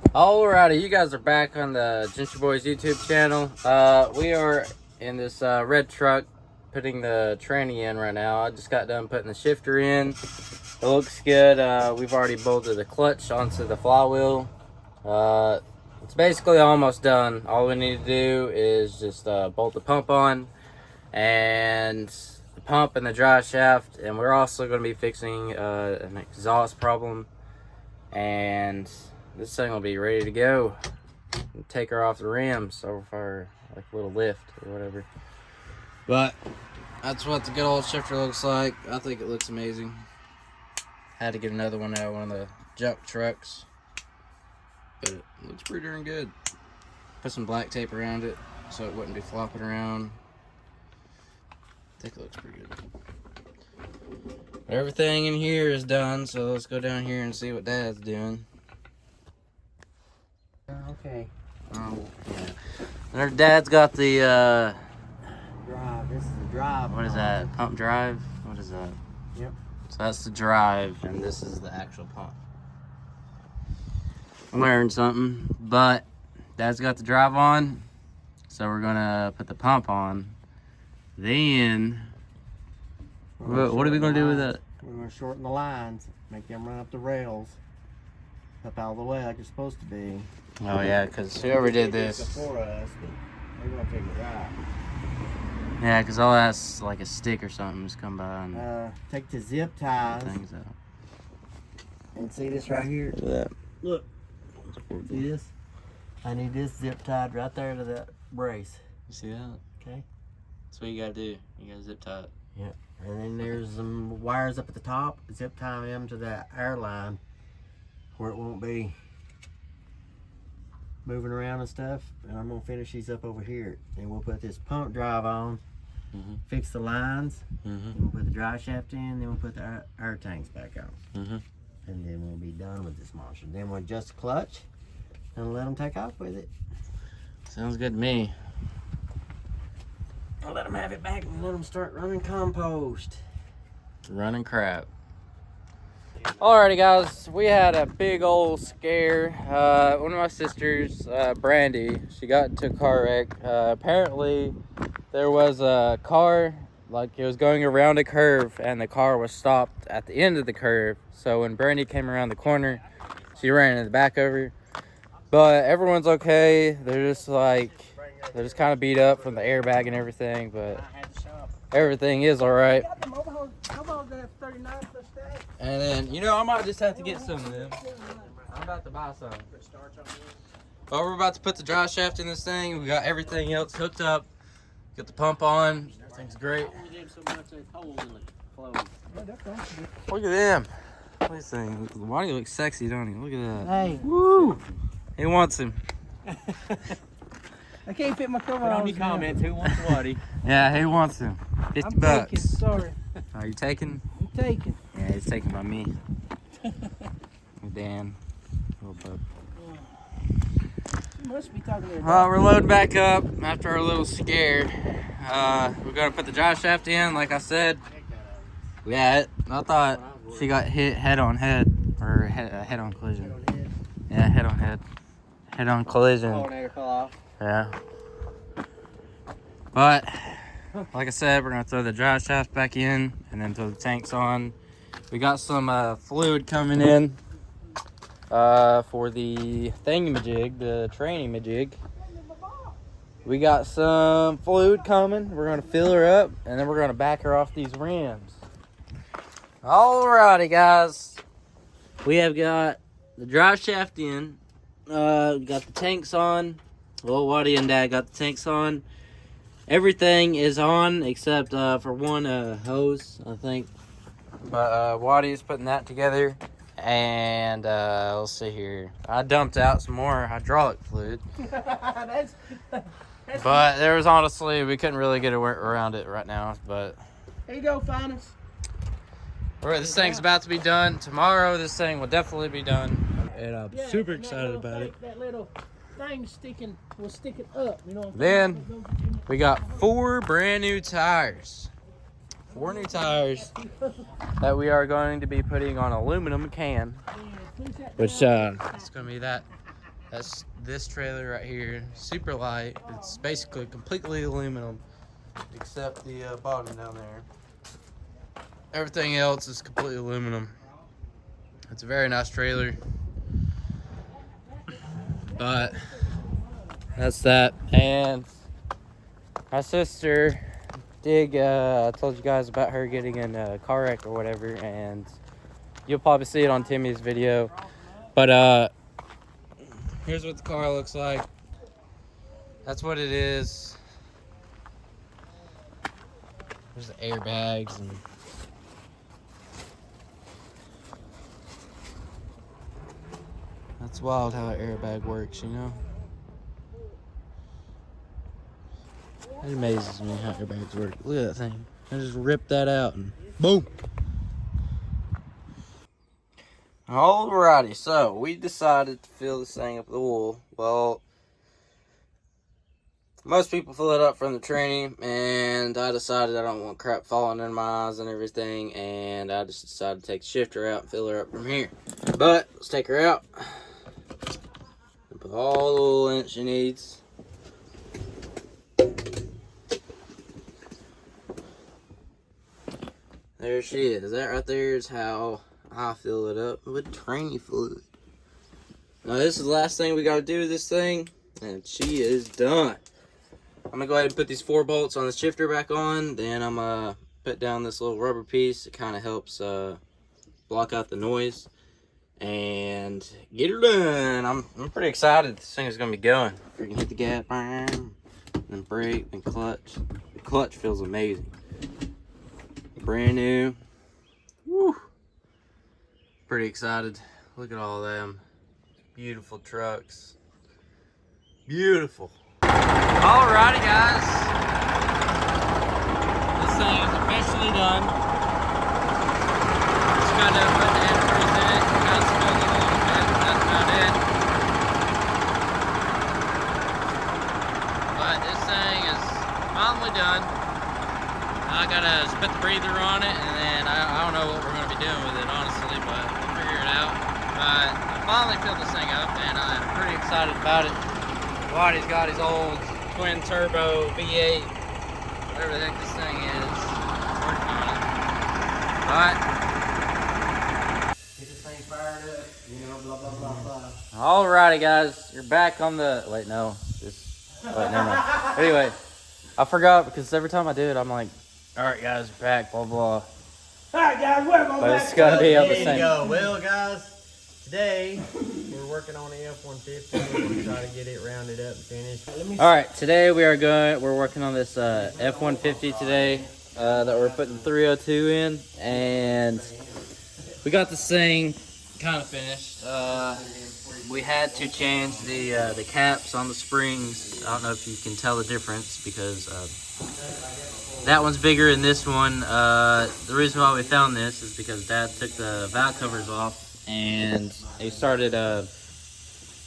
Alrighty, you guys are back on the Gentry Boys YouTube channel. We are in this red truck putting the tranny in right now. I just got done putting the shifter in. It looks good. We've already bolted the clutch onto the flywheel. It's basically almost done. All we need to do is just bolt the pump on and the pump and the drive shaft, and we're also going to be fixing an exhaust problem, and this thing will be ready to go. Take her off the rims over for like a little lift or whatever. But that's what the good old shifter looks like. I think it looks amazing. Had to get another one out of one of the junk trucks, but it looks pretty darn good. Put some black tape around it so it wouldn't be flopping around. I think it looks pretty good. Everything in here is done, so let's go down here and see what Dad's doing. Okay. Oh, yeah. Their Dad's got the Drive. This is the drive. what is that? Pump drive? What is that? Yep. So that's the drive, and this is the actual pump. I learned something, but Dad's got the drive on, so we're gonna put the pump on. Then, what are we gonna do with it? We're gonna shorten the lines, make them run up the rails, up out of the way like it's supposed to be. Oh yeah, because whoever did this. Before us, but we're gonna figure it out. Yeah, because all that's like a stick or something just come by and Take the zip ties things out. and see this right here. Look at that. Look. See this? I need this zip tied right there to that brace. You see that? Okay. That's what you gotta do. You gotta zip tie it. Yep. And then there's some wires up at the top. Zip tie them to that air line where it won't be moving around and stuff. And I'm gonna finish these up over here. And we'll put this pump drive on, fix the lines, and we'll put the drive shaft in, then we'll put the air tanks back on. And then we'll be done with this monster. Then we'll adjust the clutch and let them take off with it. Sounds good to me. I'll let them have it back and let them start running compost. Running crap. Alrighty guys, we had a big old scare. One of my sisters, Brandy, she got into a car wreck. Apparently there was a car, like it was going around a curve, and the car was stopped at the end of the curve. So when Brandy came around the corner, she ran in the back of her. But everyone's okay. They're just kind of beat up from the airbag and everything, but everything is all right. And then, I might just have to get some of them. I'm about to buy some. But we're about to put the drive shaft in this thing. We got everything else hooked up. Got the pump on. Everything's great. Look at them. Look at this thing. Waddy looks sexy, don't he? Look at that. Hey. Woo! He wants him. I can't fit my cover on. Any comments? Who wants Waddy? Yeah, he wants him. $50 bucks. Taking, sorry. Are you taking? I'm taking. Yeah, he's taken by me. Dan. Little bub. You must be talking to her. Well, we're loading back up after our little scare. We're gonna put the drive shaft in, like I said. Yeah, I thought she got hit head on head, or head on collision. Yeah, head on head. Head on collision. Fell off. Yeah. But, like I said, we're going to throw the drive shaft back in and then throw the tanks on. We got some fluid coming in for the thingamajig, the tranny-majig. We got some fluid coming. We're going to fill her up, and then we're going to back her off these rims. Alrighty, guys. We have got the drive shaft in. We got the tanks on. Well, Waddy and Dad got the tanks on. Everything is on except for one hose, I think. But Waddy's putting that together. And let's see here. I dumped out some more hydraulic fluid. But there was honestly, we couldn't really get around it right now. But Here you go, Finest. this thing's about to be done. Tomorrow, this thing will definitely be done. And I'm super excited about it. That little thing was sticking up, Then we got 4 brand new tires. 4 new tires that we are going to be putting on aluminum can. Which it's gonna be that That's this trailer right here. Super light. It's basically completely aluminum, except the bottom down there. Everything else is completely aluminum. It's a very nice trailer. But that's that. And my sister I told you guys about her getting in a car wreck or whatever, and you'll probably see it on Timmy's video. But here's what the car looks like. That's what it is. There's the airbags and that's wild how an airbag works, you know? It amazes me how airbags work. Look at that thing. I just ripped that out and boom. Alrighty, so we decided to fill this thing up with oil. Well, most people fill it up from the Tranny, and I decided I don't want crap falling in my eyes and everything, and I just decided to take the shifter out and fill her up from here. But let's take her out and put all the oil in it she needs. There she is. That right there is how I fill it up with Tranny fluid. Now this is the last thing we gotta do to this thing, and she is done. I'm gonna go ahead and put these 4 bolts on the shifter back on. Then I'm gonna put down this little rubber piece. It kind of helps block out the noise and get her done. I'm pretty excited. This thing is gonna be going. You can hit the gas, then brake, then clutch. The clutch feels amazing. Brand new. Woo. Pretty excited. Look at all them beautiful trucks. Beautiful. Alrighty, guys. This thing is officially done. Just got to put the antifreeze in it. Got to spill it a little bit. That's about it. But this thing is finally done. I gotta put the breather on it, and then I don't know what we're gonna be doing with it, honestly, but we'll figure it out. But I finally filled this thing up, and I'm pretty excited about it. Waddy's got his old twin turbo V8, whatever the heck this thing is. Working on it. But Get this thing fired up, you know, blah, blah, blah, blah. alrighty, guys, you're back on the. Wait, no, never mind. Anyway, I forgot because every time I do it, I'm like, all right, guys, we're back, blah, blah. All right, guys, welcome But back. it's gotta be up the There you same. go. Well, guys, today we're working on the F-150. We're gonna try to get it rounded up and finished. All right, today we're working on this F-150 today that we're putting 302 in, and we got this thing kind of finished. We had to change the caps on the springs. I don't know if you can tell the difference because that one's bigger than this one. The reason why we found this is because Dad took the valve covers off and he started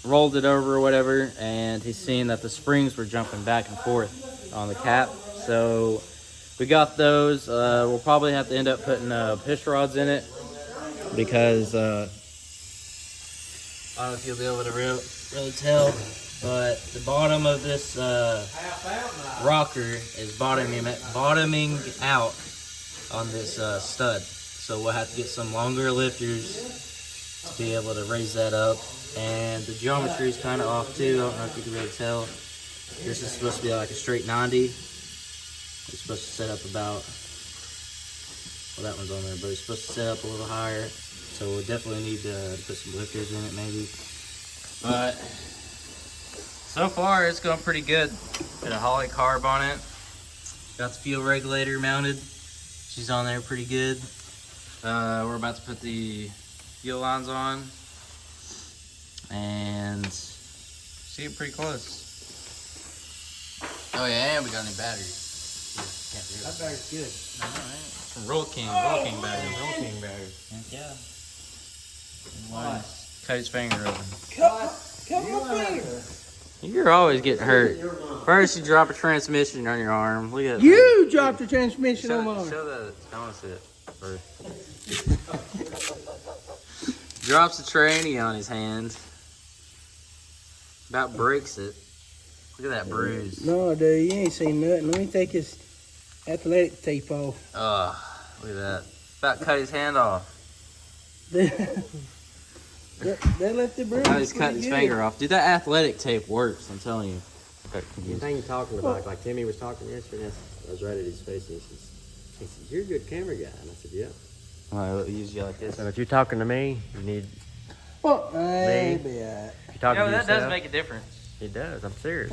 rolled it over or whatever, and he's seen that the springs were jumping back and forth on the cap. So we got those. We'll probably have to end up putting push rods in it because I don't know if you'll be able to really tell, but the bottom of this rocker is bottoming out on this stud. So we'll have to get some longer lifters to be able to raise that up. And the geometry is kind of off too. I don't know if you can really tell. This is supposed to be like a straight 90. It's supposed to set up about, well, that one's on there, but it's supposed to set up a little higher. So we'll definitely need to put some lifters in it maybe. But so far it's going pretty good. Got a Holly carb on it. Got the fuel regulator mounted. She's on there pretty good. We're about to put the fuel lines on. And see it pretty close. Oh yeah, and we got any batteries. Can't do That battery's good. Alright. Some Roll King battery. Roll King battery. Heck yeah. Cut his finger open. Cut my finger. You're always getting hurt. First you drop a transmission on your arm. Look at that. You dropped the transmission on my arm. Show the, I want to see it first. Drops the tranny on his hand. About breaks it. Look at that bruise. No, dude, you ain't seen nothing. Let me take his athletic tape off. Look at that. About cut his hand off. That left the bruise. Now he's cutting his finger off. Dude, that athletic tape works, I'm telling you. The thing you're talking about, like Timmy was talking yesterday, I was right at his face and he says, you're a good camera guy. And I said, yeah. I'll use you like this. So if you're talking to me, you need Well, me. be all right. If you're talking to that yourself, does make a difference. it does. I'm serious.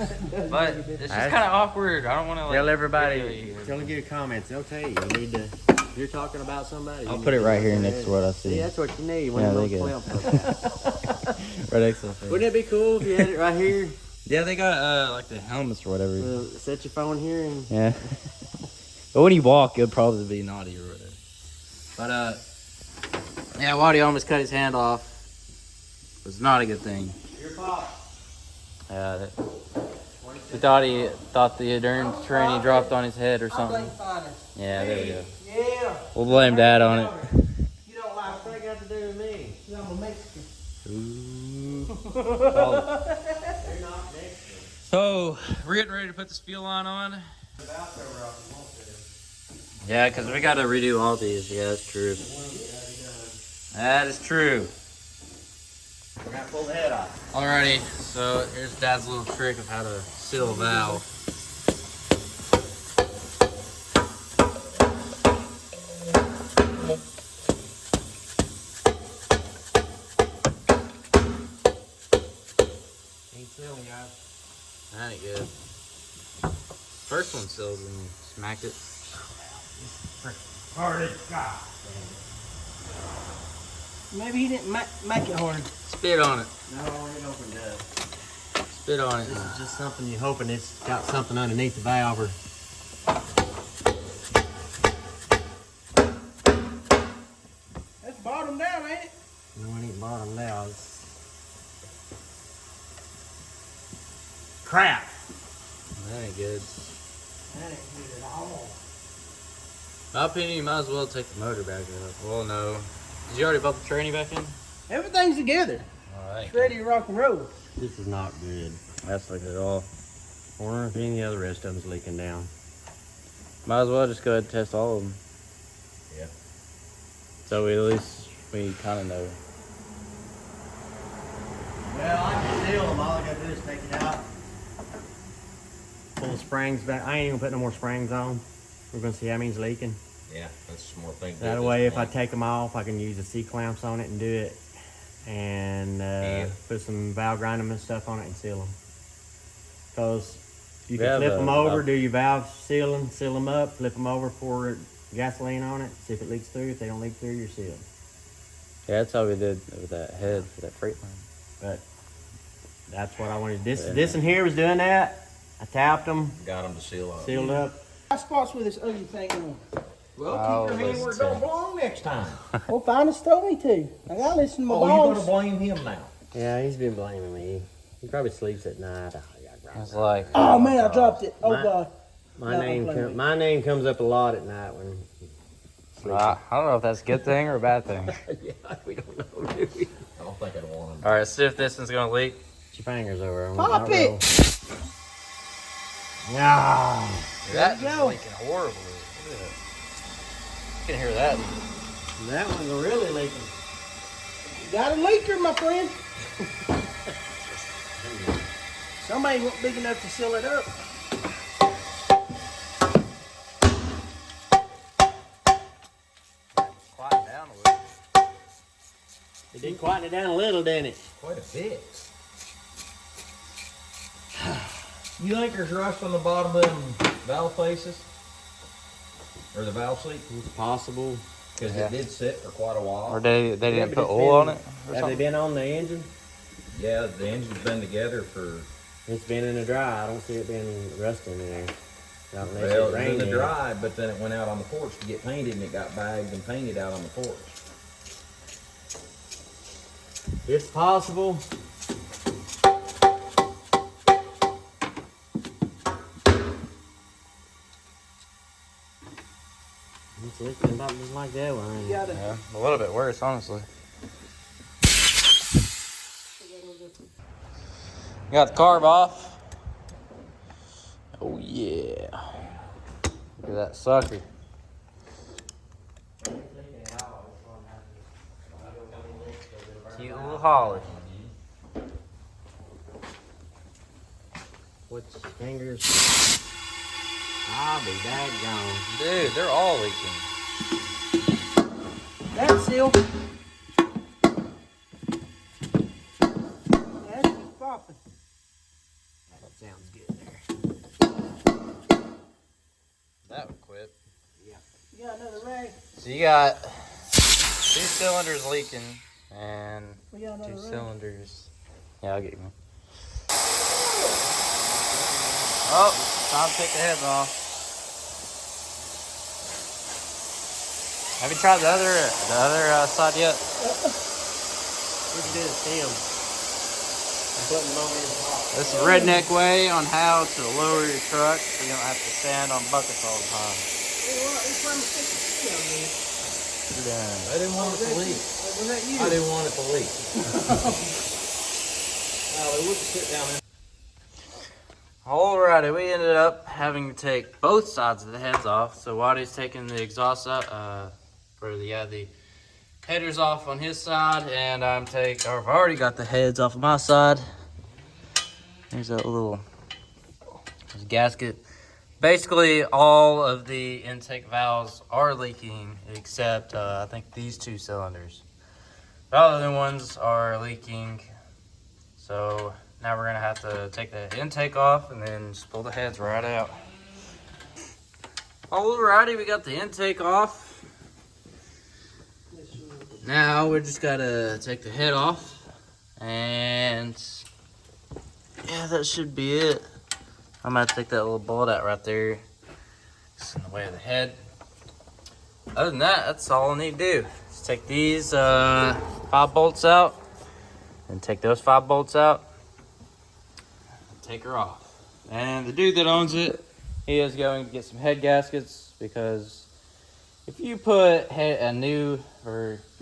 But it's just kind of awkward. I don't want to like Tell everybody, video you. tell them get comments. They'll tell you. You need to, if you're talking about somebody. I'll put it right here next to what I see. See, that's what you need. One Yeah, of they those good. clamp. Right next to the face. Wouldn't it be cool if you had it right here? Yeah, they got like the helmets or whatever. Set your phone here and. Yeah. But when you walk, it'll probably be naughty or whatever. But yeah, Waddy almost cut his hand off. It was not a good thing. Your pop. Yeah. He thought the darn tranny dropped on his head or something. Yeah, there we go. Yeah. We'll blame Dad on it. You don't like What's that got to do with me? I'm a Mexican. They're not Mexican. So we're getting ready to put this fuel line on. Yeah, because we got to redo all these. Yeah, that's true. That is true. We're going to pull the head off. Alrighty, so here's Dad's little trick of how to seal a valve. Ain't sealing, guys. That ain't good. First one seals and you smack it. Hard as God. Maybe he didn't make it hard. Spit on it. No, it opened up. Spit on it. This is just something you're hoping it's got something underneath the valve or. That's bottom down, ain't it? No, it ain't bottom now. It's... Crap. That ain't good. That ain't good at all. My opinion, you might as well take the motor back up. Well, no. Did you already put the tranny back in? Everything's together. Alright. It's ready to rock and roll. This is not good. That's like it all. I wonder if any of the rest of them's leaking down. Might as well just go ahead and test all of them. Yeah. So at least we kind of know. Well, I can seal them. All I gotta do is take it out. Pull the springs back. I ain't even put no more springs on. We're gonna see how many's leaking. Yeah, that's some more things. That way, if I take them off, I can use the C-clamps on it and do it. And put some valve grinding and stuff on it and seal them. Because you can flip them over, do your valve seal them up, flip them over, pour gasoline on it, see if it leaks through. If they don't leak through, you're sealed. Yeah, that's how we did with that head for that freight line. But that's what I wanted. This in here was doing that. I tapped them, Got them to seal up. sealed up. Got spots with this ugly thing on. Well, keep your hand where it don't belong next time. Well, Finest told me to. I gotta listen to my Oh, you boss. gonna blame him now? Yeah, he's been blaming me. He probably sleeps at night. It's like, Oh man, I dropped it. Oh My- god. My name comes up a lot at night when. I don't know if that's a good thing or a bad thing. Yeah, we don't know, do we? I don't think I'd want him. All right, see if this one's gonna leak. Put your fingers over him. Pop it. Yeah. That is go. leaking horribly. Look at it. You can hear that. That one's really leaking. Got a leaker, my friend. Somebody wasn't big enough to seal it up. Quiet down a little. It did quieten it down a little, didn't it? Quite a bit. You think there's rust on the bottom of them valve faces? Or the valve seat? It's possible. Because Yeah. it did sit for quite a while. Or they didn't but put it's oil on been- it or Have they something? been on the engine? Yeah, the engine's been together for, It's been in the dry. I don't see it being rusting in there. Not unless well, it it was in rained the in. dry, but then it went out on the porch to get painted and it got bagged and painted out on the porch. It's possible. It's leaking about just like that one. ain't it? You gotta. Yeah, a little bit worse, honestly. Got the carb off. Oh yeah. Look at that sucker. Cute little Holly. Which fingers? I'll be daggone. Dude, they're all leaking. That's seal. That's just popping. That sounds good there. That would quit. You got another rag? So you got 2 cylinders leaking and We got another 2 rag. cylinders. Yeah, I'll get you one. Oh, time to take the heads off. Have you tried the other side yet? We can do the stem. I'm putting them on in hot. This is redneck way on how to lower your truck so you don't have to stand on buckets all the time. Hey, what? It's from the 60 down there. You're done. I didn't want it to leak. Was that you? I didn't want it to leak. No, they wouldn't sit down in. Alrighty, we ended up having to take both sides of the heads off. So Waddy's taking the exhaust out, the headers off on his side, and I've already got the heads off of my side. There's that little gasket. Basically, all of the intake valves are leaking except I think these 2 cylinders. The other ones are leaking, so now we're gonna have to take the intake off and then just pull the heads right out. Alrighty, we got the intake off. Now we just gotta take the head off, and yeah, that should be it. I'm gonna take that little bolt out right there. It's in the way of the head. Other than that, that's all I need to do. Just take these 5 bolts out, and take those 5 bolts out, and take her off. And the dude that owns it, he is going to get some head gaskets, because if you put you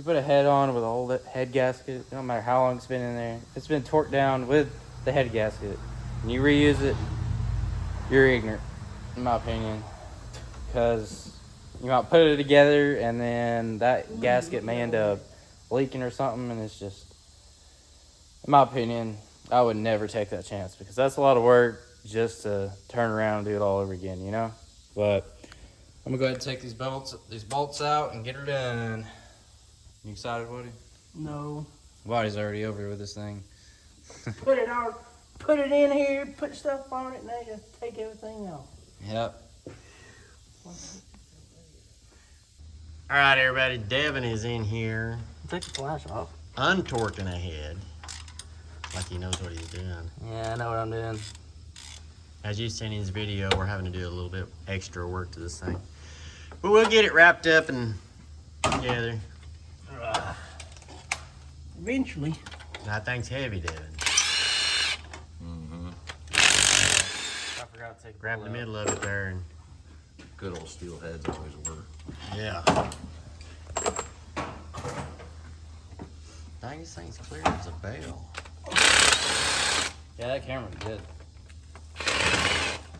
put a head on with an old head gasket, no matter how long it's been in there, if it's been torqued down with the head gasket, and you reuse it, you're ignorant, in my opinion, because you might put it together and then that gasket may end up leaking or something, and it's just, in my opinion, I would never take that chance, because that's a lot of work just to turn around and do it all over again, you know? But I'm gonna go ahead and take these bolts out and get her done. You excited, Woody? No. Woody's already over here with this thing. Put it in here, put stuff on it, and then just take everything off. Yep. All right, everybody. Devin is in here, Take the flash off. untorquing a head, like he knows what he's doing. Yeah, I know what I'm doing. As you've seen in his video, we're having to do a little bit extra work to this thing, but we'll get it wrapped up and together. Eventually. That thing's heavy, Devin. I forgot to take Grab the middle of it there, and Good old steel heads always work. yeah. Dang, this thing's clear as a bell. Yeah, that camera's good.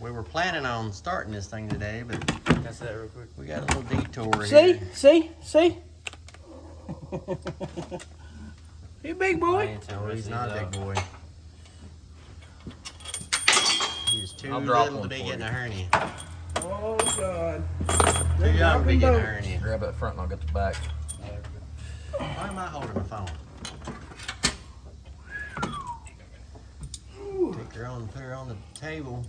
We were planning on starting this thing today, but Can I see that real quick? we got a little detour See? here. See? You big boy. No, he's not a big boy. He's too I'll drop little to one be for getting you. a hernia. Oh, God. Too young to be getting a hernia. Grab that front and I'll get the back. Why am I holding the phone? Put her on the table.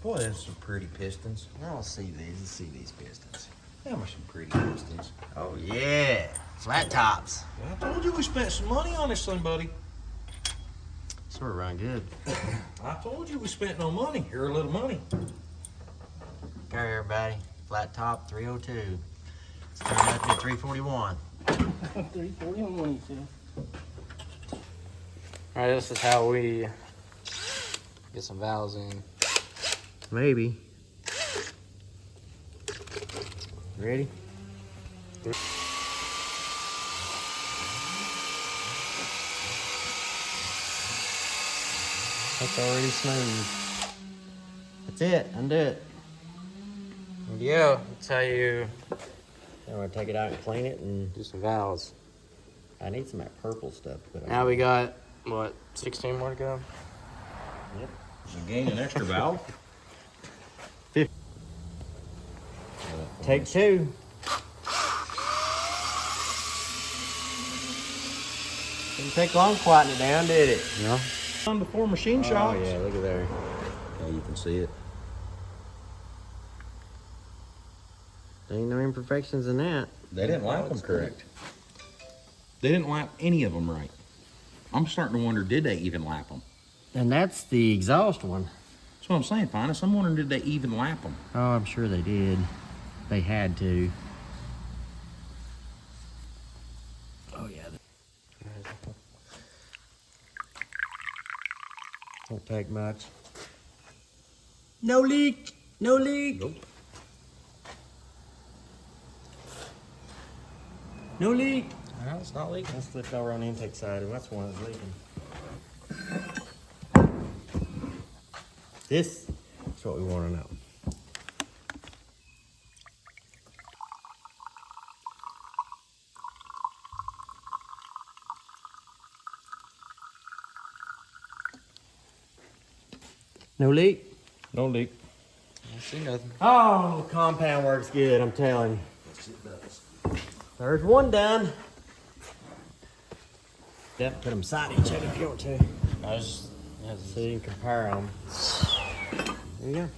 Boy, there's some pretty pistons. I don't see these. Let's see these pistons. Them are some pretty pistons. Oh yeah, flat tops. I told you we spent some money on this thing, buddy. Sort of run good. I told you we spent no money, or a little money. Okay, everybody. Flat top 302. It's turned out to be 341. 341, he said. Alright, this is how we get some valves in. Maybe. Ready? That's already smooth. That's it. Undo it. Yeah, that's how you I'm gonna take it out and clean it, and do some valves. I need some of that purple stuff to put on. Now we got, what, 16 more to go? Yep. Again, an extra valve. Take two. Didn't take long quieting it down, did it? No. Done before machine shops. Oh yeah, look at there. Yeah, you can see it. There ain't no imperfections in that. They didn't lap them correct. They didn't lap any of them right. I'm starting to wonder, did they even lap them? And that's the exhaust one. That's what I'm saying, Finest. I'm wondering, did they even lap them? Oh, I'm sure they did. They had to. Oh yeah. Won't take much. No leak. No leak. Nope. No leak. No, it's not leaking. Let's flip over on the intake side, and that's one that's leaking. This is what we want to know. No leak? No leak. I see nothing. Oh, compound works good, I'm telling you. There's one done. Yep, put them side each other if you want to. I just, So you can compare them. There you go.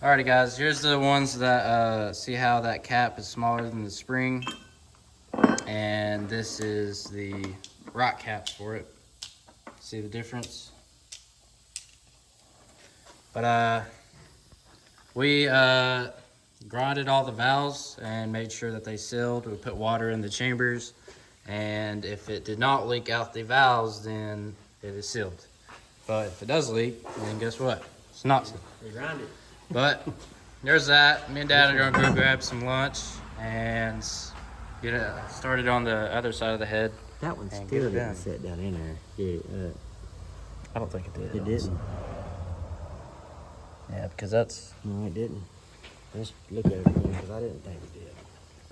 Alrighty guys, here's the ones that, see how that cap is smaller than the spring. And this is the rock caps for it. See the difference? But we grinded all the valves and made sure that they sealed. We put water in the chambers, and if it did not leak out the valves, then it is sealed. But if it does leak, then guess what? It's not sealed. We grind it. But there's that. Me and Dad are gonna go grab some lunch and get it started on the other side of the head. That one And still get it didn't done. sit down in there. Yeah, I don't think it did. it didn't. Yeah, because that's. No, it didn't. Let's look at it again, because I didn't think it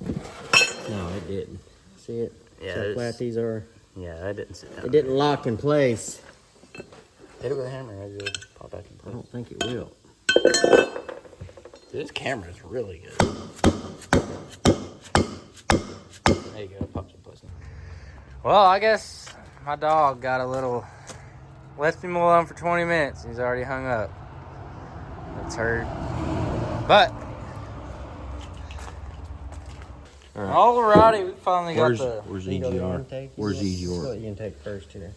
did. No, it didn't. See it? Yeah, See how it's- flat these are? Yeah, I didn't sit down. It didn't lock in place. Hit it with a hammer. Maybe it'll pop back in I place. don't think it will. This camera is really good. There you go. It pops in place now. Well, I guess my dog got a little. Left him alone for 20 minutes. He's already hung up. That's hurt. But. Alrighty, we finally got the. Where's You go to EGR? intake? Where's This is EGR? what you can take first here.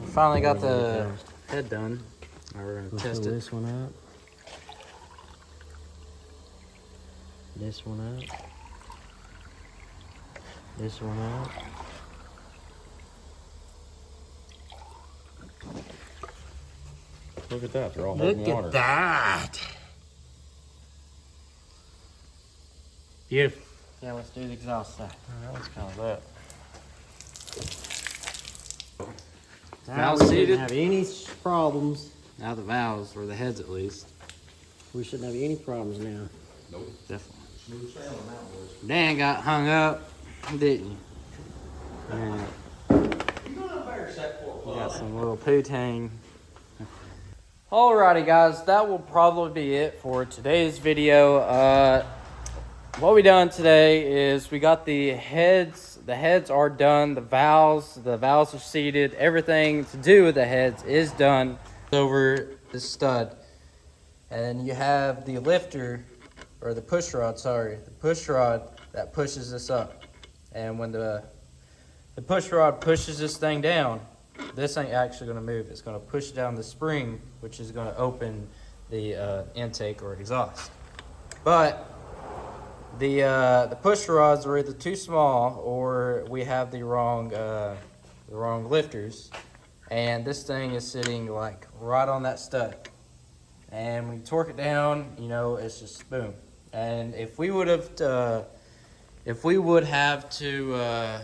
We finally got the head done. Now we're gonna We'll test fill it. this one up. This one up. This one up. Look at that. They're all holding Look water. at that. Beautiful. Yeah, let's do the exhaust side. That was kind of that. Now Valves we seated. shouldn't have any problems. Now the valves, or the heads at least. We shouldn't have any problems now. Nope. Definitely. Smooth sailing that was. Dan got hung up, didn't you? Yeah. Got some little poo-tang. Alrighty guys, that will probably be it for today's video. What we done today is we got the heads are done, the valves are seated, everything to do with the heads is done over the stud. And you have the lifter, or the push rod, the push rod that pushes this up. And when the push rod pushes this thing down, this ain't actually going to move. It's going to push down the spring, which is going to open the intake or exhaust. But the push rods are either too small or we have the wrong lifters, and this thing is sitting like right on that stud. And when you torque it down, you know, it's just boom. And if we would have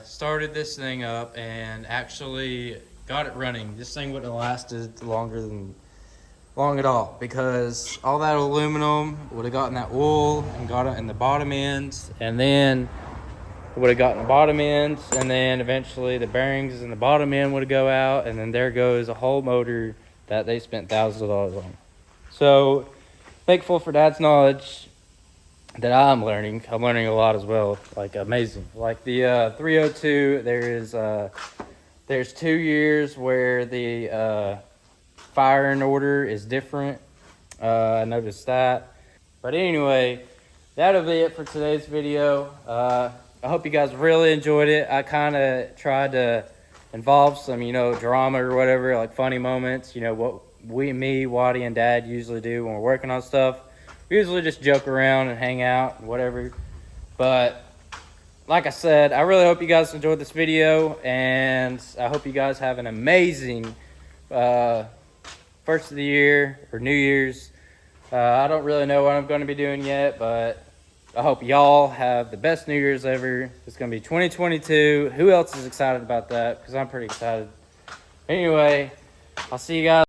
started this thing up and actually got it running, this thing wouldn't have lasted long at all, because all that aluminum would have gotten that wool and got it in the bottom ends, and then would have gotten the bottom ends, and then eventually the bearings in the bottom end would go out, and then there goes a whole motor that they spent thousands of dollars on. So thankful for Dad's knowledge that I'm learning a lot as well. Like, amazing. Like the 302, there's 2 years where the firing order is different. I noticed that. But anyway, that'll be it for today's video. I hope you guys really enjoyed it. I kind of tried to involve some, drama or whatever, like funny moments. What me, Waddy, and Dad usually do when we're working on stuff. We usually just joke around and hang out and whatever. But like I said, I really hope you guys enjoyed this video, and I hope you guys have an amazing first of the year or New Year's. I don't really know what I'm going to be doing yet, but I hope y'all have the best New Year's ever. It's going to be 2022. Who else is excited about that? Because I'm pretty excited. Anyway, I'll see you guys.